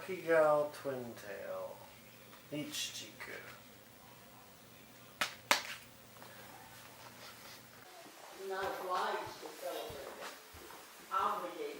Nakigao Twintail, Ichijiku. Not obliged to celebrate it. Obligated.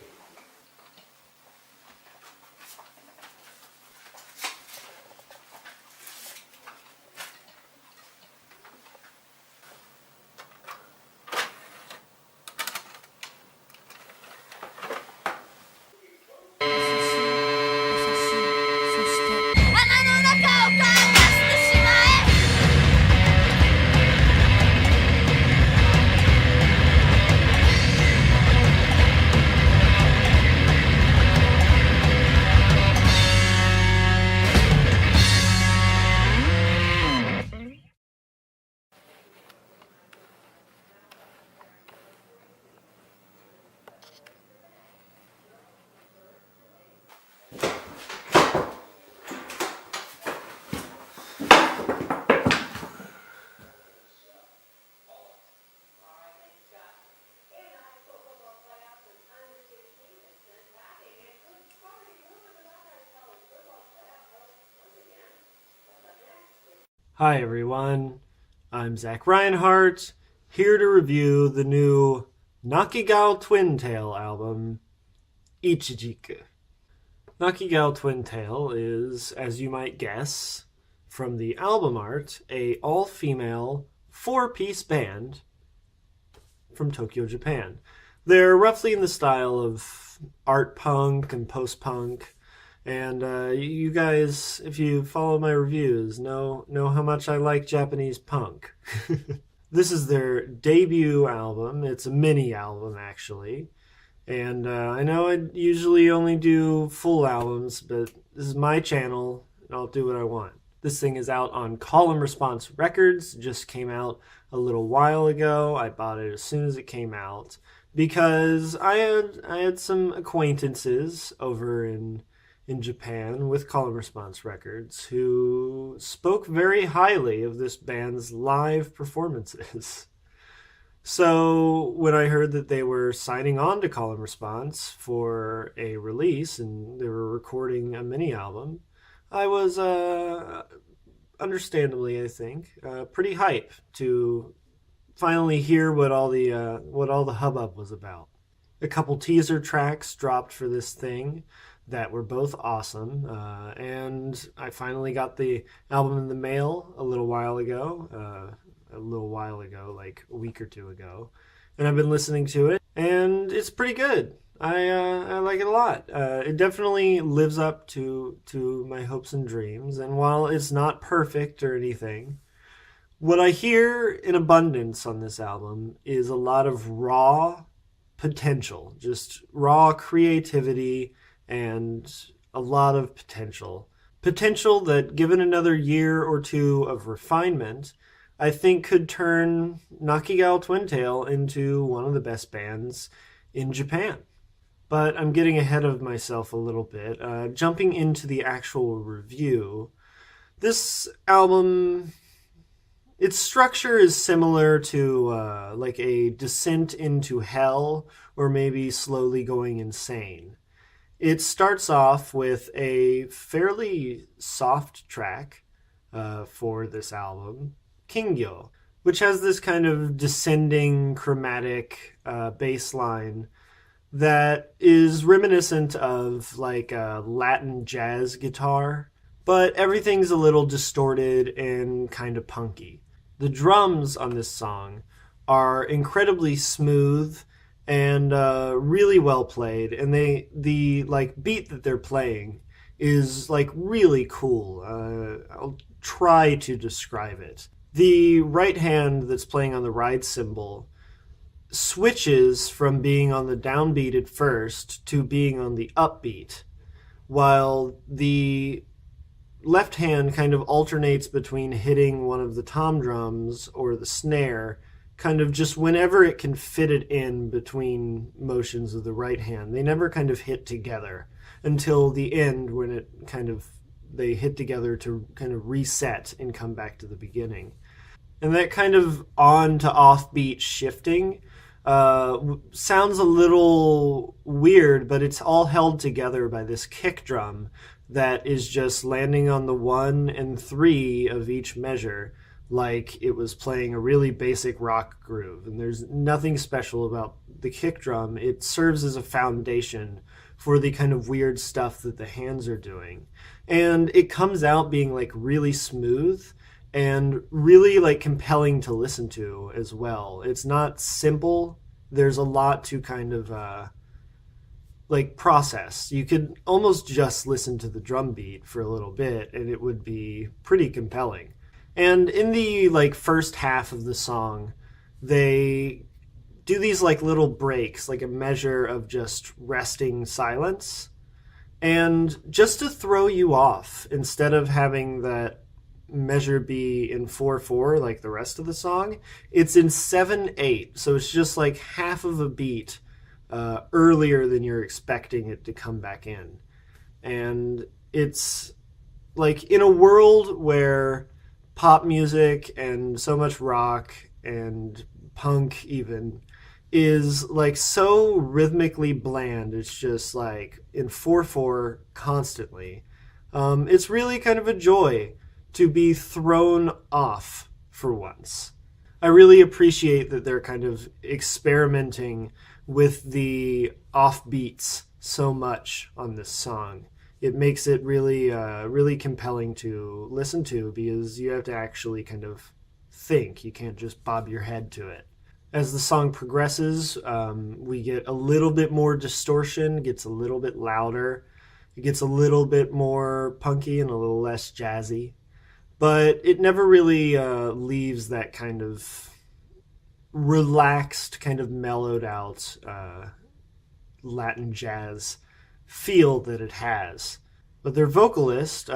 Hi everyone, I'm Zach Reinhardt, here to review the new Nakigao Twintail album, Ichijiku. Nakigao Twintail is, as you might guess, from the album art, a all-female, four-piece band from Tokyo, Japan. They're roughly in the style of art punk and post-punk, and you guys, if you follow my reviews, know how much I like Japanese punk. This is their debut album. It's a mini album, actually. And I know I usually only do full albums, but this is my channel, and I'll do what I want. This thing is out on Call and Response Records. Just came out a little while ago. I bought it as soon as it came out because I had some acquaintances over in Japan with Call and Response Records who spoke very highly of this band's live performances. So when I heard that they were signing on to Call and Response for a release and they were recording a mini album, I was understandably, I think, pretty hype to finally hear what all the hubbub was about. A couple teaser tracks dropped for this thing that were both awesome, and I finally got the album in the mail a little while ago, like a week or two ago, and I've been listening to it, and it's pretty good. I like it a lot. It definitely lives up to my hopes and dreams, and while it's not perfect or anything, what I hear in abundance on this album is a lot of raw potential, just raw creativity, and a lot of potential. Potential that, given another year or two of refinement, I think could turn Nakigao Twintail into one of the best bands in Japan. But I'm getting ahead of myself a little bit. Jumping into the actual review, this album, its structure is similar to like a descent into hell or maybe slowly going insane. It starts off with a fairly soft track for this album, Kingyo, which has this kind of descending chromatic bass line that is reminiscent of like a Latin jazz guitar, but everything's a little distorted and kind of punky. The drums on this song are incredibly smooth and really well played, and the like beat that they're playing is like really cool. I'll try to describe it. The right hand that's playing on the ride cymbal switches from being on the downbeat at first to being on the upbeat, while the left hand kind of alternates between hitting one of the tom drums or the snare, kind of just whenever it can fit it in between motions of the right hand. They never kind of hit together until the end when it kind of they hit together to kind of reset and come back to the beginning. And that kind of on to off beat shifting sounds a little weird, but it's all held together by this kick drum that is just landing on the 1 and 3 of each measure like it was playing a really basic rock groove. And there's nothing special about the kick drum. It serves as a foundation for the kind of weird stuff that the hands are doing. And it comes out being like really smooth and really like compelling to listen to as well. It's not simple. There's a lot to kind of like process. You could almost just listen to the drum beat for a little bit and it would be pretty compelling. And in the like first half of the song, they do these like little breaks, like a measure of just resting silence. And just to throw you off, instead of having that measure be in 4/4 like the rest of the song, it's in 7/8. So it's just like half of a beat earlier than you're expecting it to come back in. And it's like in a world where pop music and so much rock and punk even is like so rhythmically bland. It's just like in 4/4 constantly. It's really kind of a joy to be thrown off for once. I really appreciate that they're kind of experimenting with the offbeats so much on this song. It makes it really, really compelling to listen to because you have to actually kind of think. You can't just bob your head to it. As the song progresses, we get a little bit more distortion, gets a little bit louder, it gets a little bit more punky and a little less jazzy, but it never really leaves that kind of relaxed, kind of mellowed out Latin jazz feel that it has. But their vocalist,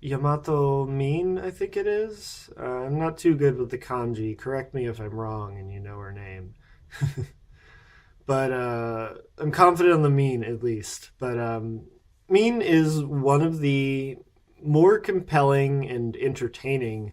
Yamato Min, I think it is. I'm not too good with the kanji. Correct me if I'm wrong and you know her name. But I'm confident on the Min at least. But Min is one of the more compelling and entertaining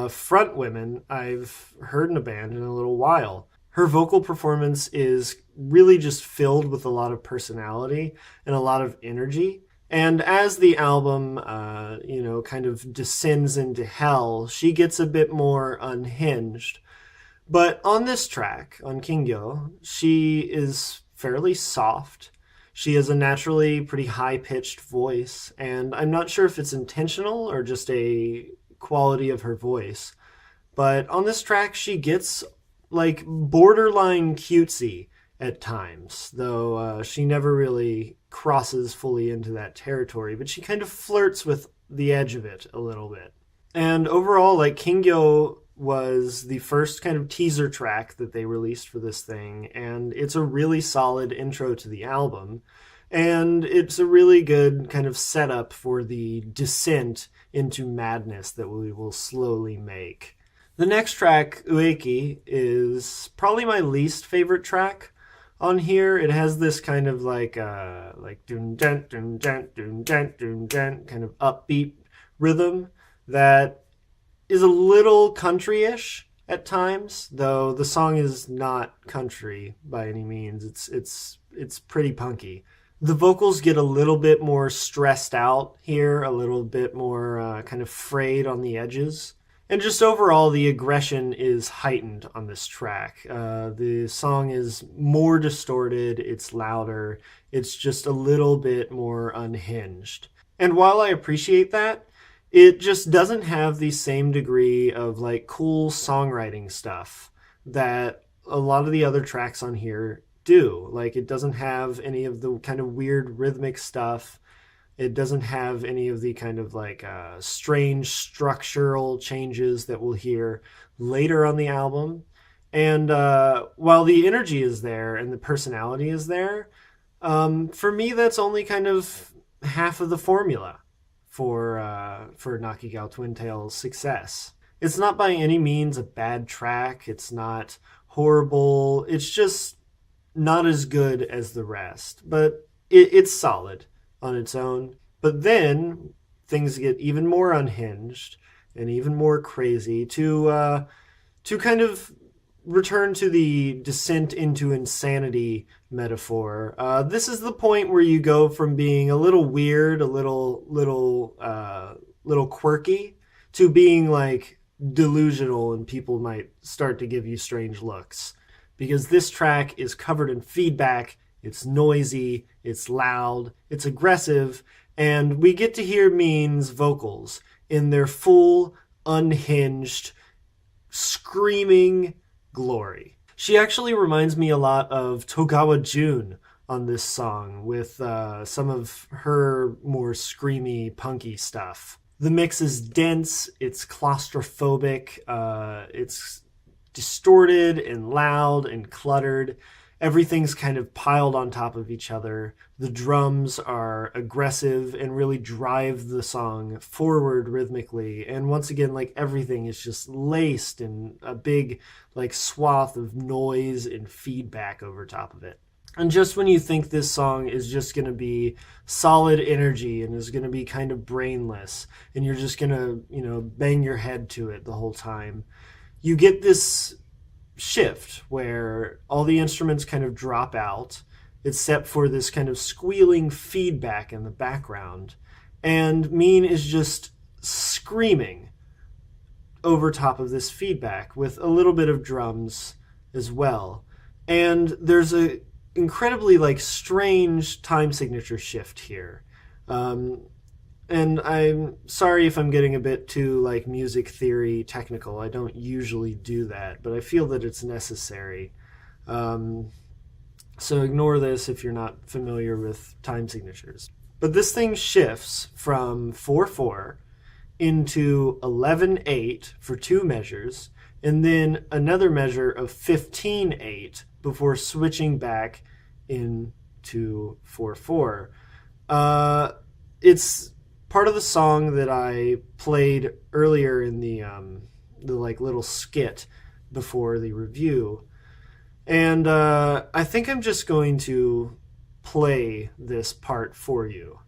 front women I've heard in a band in a little while. Her vocal performance is really just filled with a lot of personality and a lot of energy. And as the album, kind of descends into hell, she gets a bit more unhinged. But on this track, on Kingyo, she is fairly soft. She has a naturally pretty high-pitched voice, and I'm not sure if it's intentional or just a quality of her voice. But on this track, she gets like borderline cutesy at times, though she never really crosses fully into that territory, but she kind of flirts with the edge of it a little bit. And overall, like, Kingyo was the first kind of teaser track that they released for this thing, and it's a really solid intro to the album, and it's a really good kind of setup for the descent into madness that we will slowly make. The next track, Ueki, is probably my least favorite track on here. It has this kind of like dun dun dun dun dun dun dun dun kind of upbeat rhythm that is a little country-ish at times, though the song is not country by any means. It's pretty punky. The vocals get a little bit more stressed out here, a little bit more kind of frayed on the edges. And just overall, the aggression is heightened on this track. The song is more distorted, it's louder, it's just a little bit more unhinged. And while I appreciate that, it just doesn't have the same degree of like cool songwriting stuff that a lot of the other tracks on here do. Like, it doesn't have any of the kind of weird rhythmic stuff. It doesn't have any of the kind of like strange structural changes that we'll hear later on the album. And while the energy is there and the personality is there, for me, that's only kind of half of the formula for Nakigao Twintail's success. It's not by any means a bad track. It's not horrible. It's just not as good as the rest. But it's solid on its own. But then things get even more unhinged and even more crazy to kind of return to the descent into insanity metaphor. This is the point where you go from being a little weird, a little quirky, to being like delusional, and people might start to give you strange looks. Because this track is covered in feedback, it's noisy, it's loud, it's aggressive, and we get to hear Min's vocals in their full, unhinged, screaming glory. She actually reminds me a lot of Togawa June on this song, with some of her more screamy, punky stuff. The mix is dense, it's claustrophobic, it's distorted and loud and cluttered. Everything's kind of piled on top of each other. The drums are aggressive and really drive the song forward rhythmically. And once again, like, everything is just laced in a big like swath of noise and feedback over top of it. And just when you think this song is just going to be solid energy and is going to be kind of brainless, and you're just going to, bang your head to it the whole time, you get this shift where all the instruments kind of drop out, except for this kind of squealing feedback in the background. And Min is just screaming over top of this feedback with a little bit of drums as well. And there's a incredibly like strange time signature shift here. And I'm sorry if I'm getting a bit too like music theory technical. I don't usually do that, but I feel that it's necessary. So ignore this if you're not familiar with time signatures. But this thing shifts from 4/4 into 11/8 for 2 measures, and then another measure of 15/8 before switching back into 4/4. It's part of the song that I played earlier in the like little skit before the review. And I think I'm just going to play this part for you.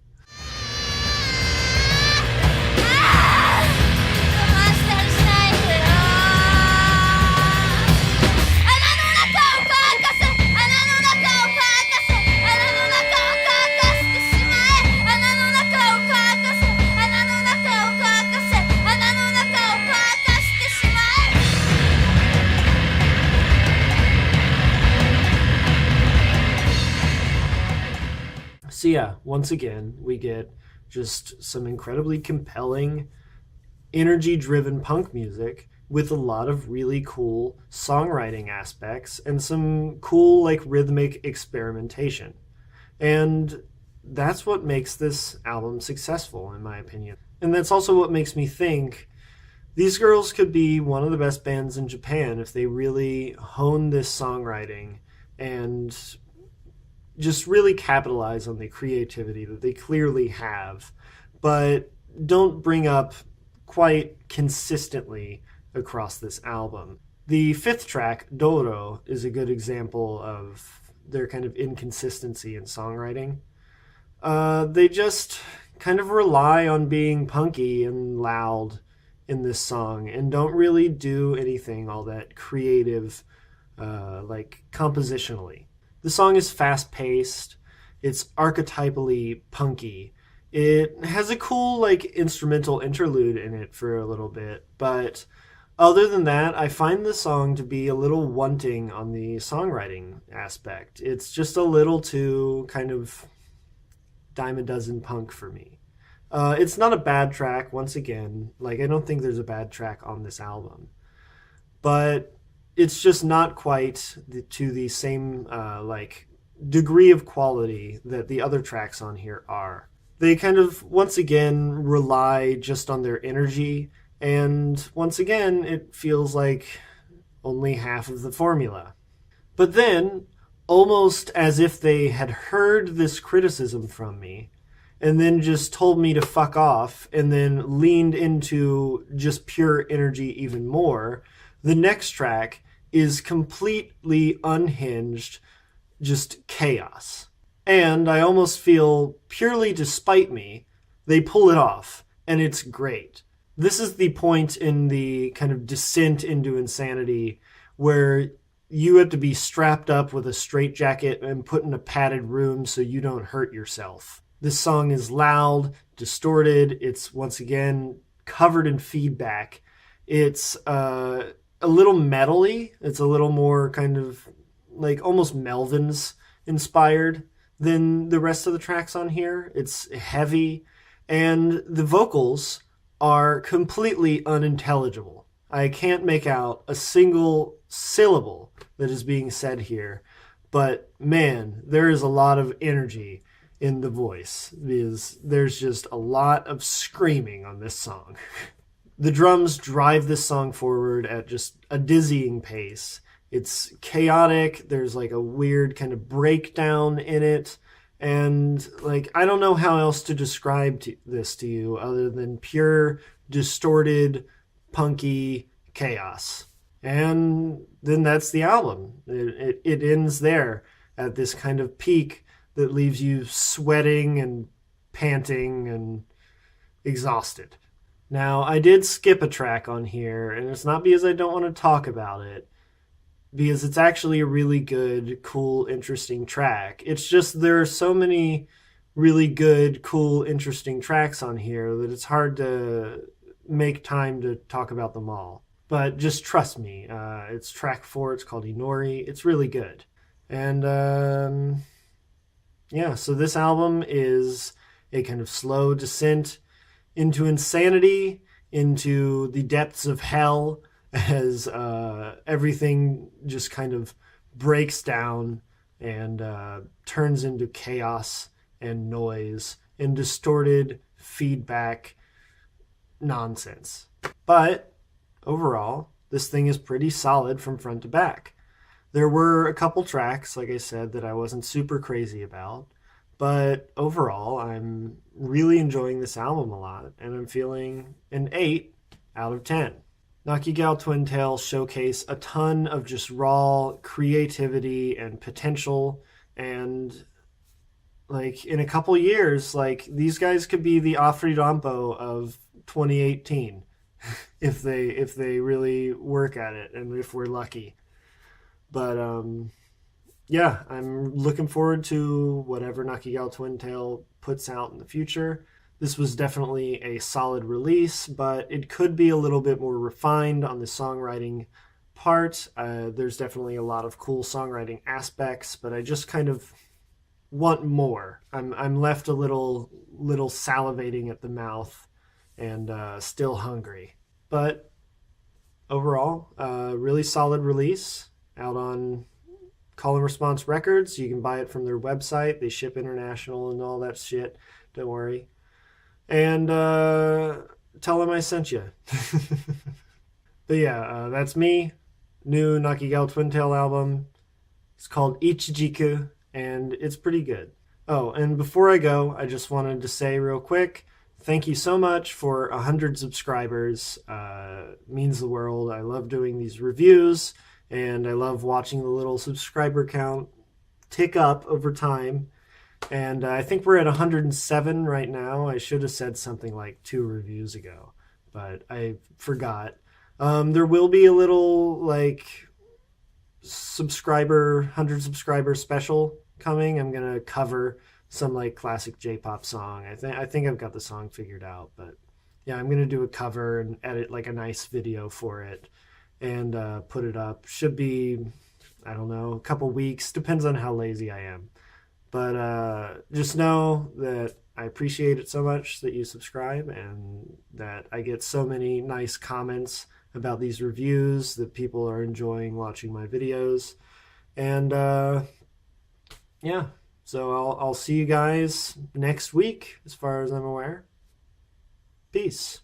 So yeah, once again, we get just some incredibly compelling, energy-driven punk music with a lot of really cool songwriting aspects and some cool like rhythmic experimentation. And that's what makes this album successful, in my opinion. And that's also what makes me think these girls could be one of the best bands in Japan if they really hone this songwriting and just really capitalize on the creativity that they clearly have, but don't bring up quite consistently across this album. The 5th track, Doro, is a good example of their kind of inconsistency in songwriting. They just kind of rely on being punky and loud in this song and don't really do anything all that creative, like compositionally. The song is fast-paced, it's archetypally punky. It has a cool like instrumental interlude in it for a little bit, but other than that, I find the song to be a little wanting on the songwriting aspect. It's just a little too kind of dime a dozen punk for me. It's not a bad track, once again. Like, I don't think there's a bad track on this album. But it's just not quite to the same like degree of quality that the other tracks on here are. They kind of, once again, rely just on their energy, and once again, it feels like only half of the formula. But then, almost as if they had heard this criticism from me, and then just told me to fuck off, and then leaned into just pure energy even more, the next track is completely unhinged, just chaos. And I almost feel, purely despite me, they pull it off, and it's great. This is the point in the kind of descent into insanity where you have to be strapped up with a straitjacket and put in a padded room so you don't hurt yourself. This song is loud, distorted. It's once again covered in feedback. It's a little metally. It's a little more kind of like almost Melvin's inspired than the rest of the tracks on here. It's heavy, and the vocals are completely unintelligible. I can't make out a single syllable that is being said here, but man, there is a lot of energy in the voice because there's just a lot of screaming on this song. The drums drive this song forward at just a dizzying pace. It's chaotic. There's like a weird kind of breakdown in it. And like, I don't know how else to describe this to you other than pure, distorted, punky chaos. And then that's the album. It ends there at this kind of peak that leaves you sweating and panting and exhausted. Now, I did skip a track on here, and it's not because I don't want to talk about it, because it's actually a really good, cool, interesting track. It's just there are so many really good, cool, interesting tracks on here that it's hard to make time to talk about them all. But just trust me, it's track 4, it's called Inori, it's really good. And yeah, so this album is a kind of slow descent into insanity, into the depths of hell, as everything just kind of breaks down and turns into chaos and noise and distorted feedback nonsense. But overall, this thing is pretty solid from front to back. There were a couple tracks, like I said, that I wasn't super crazy about, but overall, I'm really enjoying this album a lot, and I'm feeling an 8 out of 10. Nakigao Twintail showcase a ton of just raw creativity and potential, and like in a couple years, like these guys could be the Afridampo of 2018 if they really work at it and if we're lucky. But yeah, I'm looking forward to whatever Nakigao Twintail puts out in the future. This was definitely a solid release, but it could be a little bit more refined on the songwriting part. There's definitely a lot of cool songwriting aspects, but I just kind of want more. I'm left a little salivating at the mouth and still hungry. But overall, really solid release out on Call and Response Records. You can buy it from their website. They ship international and all that shit. Don't worry. And tell them I sent you. But yeah, that's me. New Nakigao Twintail album. It's called Ichijiku, and it's pretty good. Oh, and before I go, I just wanted to say real quick, thank you so much for 100 subscribers. Means the world. I love doing these reviews, and I love watching the little subscriber count tick up over time. And I think we're at 107 right now. I should have said something like 2 reviews ago, but I forgot. There will be a little like 100 subscriber special coming. I'm gonna cover some like classic J-pop song. I think I've got the song figured out, but yeah, I'm gonna do a cover and edit like a nice video for it and put it up. Should be, I don't know, a couple weeks. Depends on how lazy I am. But just know that I appreciate it so much that you subscribe and that I get so many nice comments about these reviews, that people are enjoying watching my videos. And yeah, so I'll see you guys next week as far as I'm aware. Peace.